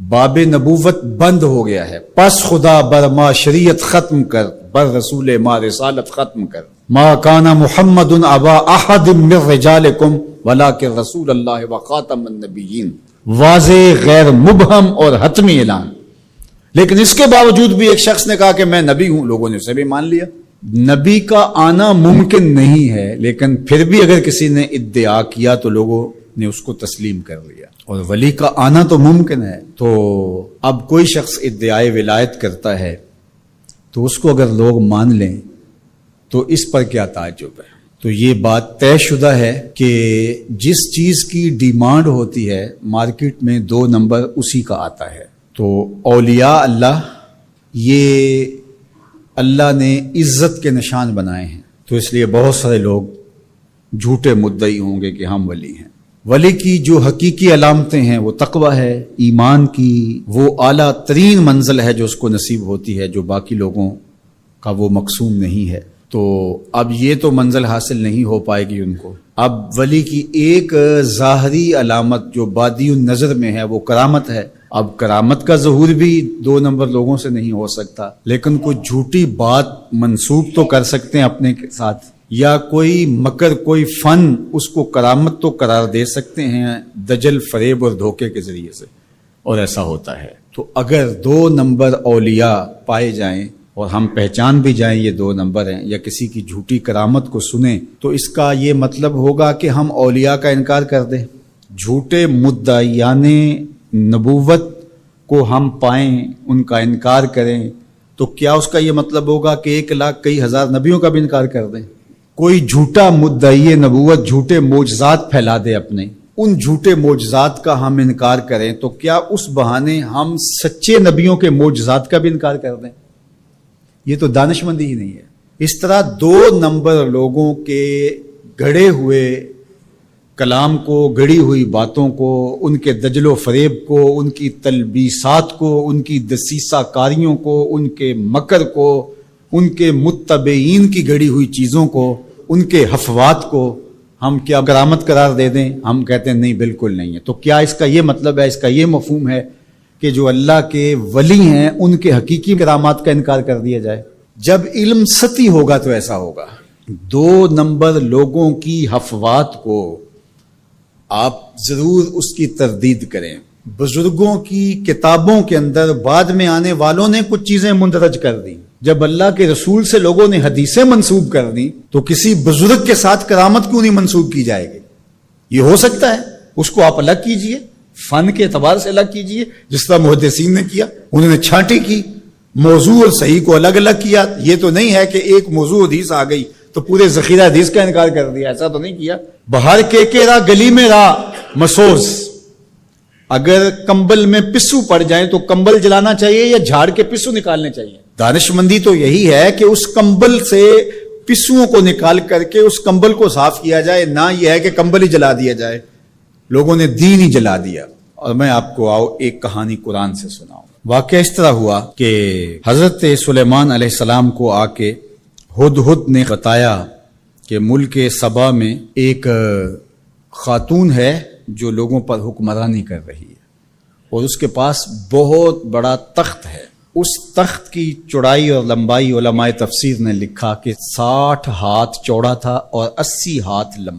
باب نبوت بند ہو گیا ہے، پس خدا بر ما شریعت ختم کر، بر رسول ما رسالت ختم کر۔ ما کان محمد ابا احد من رجالکم ولکن رسول اللہ وخاتم النبیین، واضح غیر مبہم اور حتمی اعلان۔ لیکن اس کے باوجود بھی ایک شخص نے کہا کہ میں نبی ہوں، لوگوں نے اسے بھی مان لیا۔ نبی کا آنا ممکن نہیں ہے، لیکن پھر بھی اگر کسی نے ادعا کیا تو لوگوں نے اس کو تسلیم کر لیا۔ اور ولی کا آنا تو ممکن ہے، تو اب کوئی شخص ادعائے ولایت کرتا ہے تو اس کو اگر لوگ مان لیں تو اس پر کیا تعجب ہے؟ تو یہ بات طے شدہ ہے کہ جس چیز کی ڈیمانڈ ہوتی ہے مارکیٹ میں 2 نمبر اسی کا آتا ہے۔ تو اولیاء اللہ یہ اللہ نے عزت کے نشان بنائے ہیں، تو اس لیے بہت سارے لوگ جھوٹے مدعی ہوں گے کہ ہم ولی ہیں۔ ولی کی جو حقیقی علامتیں ہیں وہ تقوی ہے، ایمان کی وہ اعلیٰ ترین منزل ہے جو اس کو نصیب ہوتی ہے، جو باقی لوگوں کا وہ مقسوم نہیں ہے۔ تو اب یہ تو منزل حاصل نہیں ہو پائے گی ان کو۔ اب ولی کی ایک ظاہری علامت جو بادی النظر میں ہے وہ کرامت ہے۔ اب کرامت کا ظہور بھی 2 نمبر لوگوں سے نہیں ہو سکتا، لیکن کوئی جھوٹی بات منسوب تو کر سکتے ہیں اپنے ساتھ، یا کوئی مکر، کوئی فن، اس کو کرامت تو قرار دے سکتے ہیں دجل، فریب اور دھوکے کے ذریعے سے، اور ایسا ہوتا ہے۔ تو اگر 2 نمبر اولیاء پائے جائیں اور ہم پہچان بھی جائیں یہ 2 نمبر ہیں، یا کسی کی جھوٹی کرامت کو سنیں، تو اس کا یہ مطلب ہوگا کہ ہم اولیاء کا انکار کر دیں۔ جھوٹے مدعیان نبوت کو ہم پائیں، ان کا انکار کریں، تو کیا اس کا یہ مطلب ہوگا کہ 1 لاکھ کئی ہزار نبیوں کا بھی انکار کر دیں؟ کوئی جھوٹا مدعی نبوت جھوٹے معجزات پھیلا دے اپنے، ان جھوٹے معجزات کا ہم انکار کریں، تو کیا اس بہانے ہم سچے نبیوں کے معجزات کا بھی انکار کر دیں؟ یہ تو دانش مندی ہی نہیں ہے۔ اس طرح 2 نمبر لوگوں کے گڑے ہوئے کلام کو، گڑی ہوئی باتوں کو، ان کے دجل و فریب کو، ان کی تلبیسات کو، ان کی دسیسہ کاریوں کو، ان کے مکر کو، ان کے متبعین کی گڑی ہوئی چیزوں کو، ان کے حفوات کو ہم کیا کرامت قرار دے دیں؟ ہم کہتے ہیں نہیں، بالکل نہیں ہے۔ تو کیا اس کا یہ مطلب ہے، اس کا یہ مفہوم ہے کہ جو اللہ کے ولی ہیں ان کے حقیقی کرامات کا انکار کر دیا جائے؟ جب علم سطحی ہوگا تو ایسا ہوگا۔ 2 نمبر لوگوں کی حفوات کو آپ ضرور اس کی تردید کریں۔ بزرگوں کی کتابوں کے اندر بعد میں آنے والوں نے کچھ چیزیں مندرج کر دیں۔ جب اللہ کے رسول سے لوگوں نے حدیثیں منسوب کر دیں تو کسی بزرگ کے ساتھ کرامت کیوں نہیں منسوب کی جائے گی؟ یہ ہو سکتا ہے، اس کو آپ الگ کیجئے، فن کے اعتبار سے الگ کیجئے، جس طرح محدثین نے کیا، انہوں نے چھانٹی کی، موضوع اور صحیح کو الگ الگ کیا۔ یہ تو نہیں ہے کہ ایک موضوع حدیث آ گئی تو پورے ذخیرہ حدیث کا انکار کر دیا، ایسا تو نہیں کیا۔ بہار کے راہ گلی میں راہ مسوز، اگر کمبل میں پسو پڑ جائیں تو کمبل جلانا چاہیے یا جھاڑ کے پسو نکالنے چاہیے؟ دانش مندی تو یہی ہے کہ اس کمبل سے پسوؤں کو نکال کر کے اس کمبل کو صاف کیا جائے، نہ یہ ہے کہ کمبل ہی جلا دیا جائے۔ لوگوں نے دین ہی جلا دیا۔ اور میں آپ کو ایک کہانی قرآن سے سناؤں۔ واقعہ اس طرح ہوا کہ حضرت سلیمان علیہ السلام کو آ کے ہدہد نے بتایا کہ ملک سبا میں ایک خاتون ہے جو لوگوں پر حکمرانی کر رہی ہے، اور اس کے پاس بہت بڑا تخت ہے۔ اس تخت کی چوڑائی اور لمبائی علماء تفسیر نے لکھا کہ 60 ہاتھ چوڑا تھا اور 80 ہاتھ لمبا۔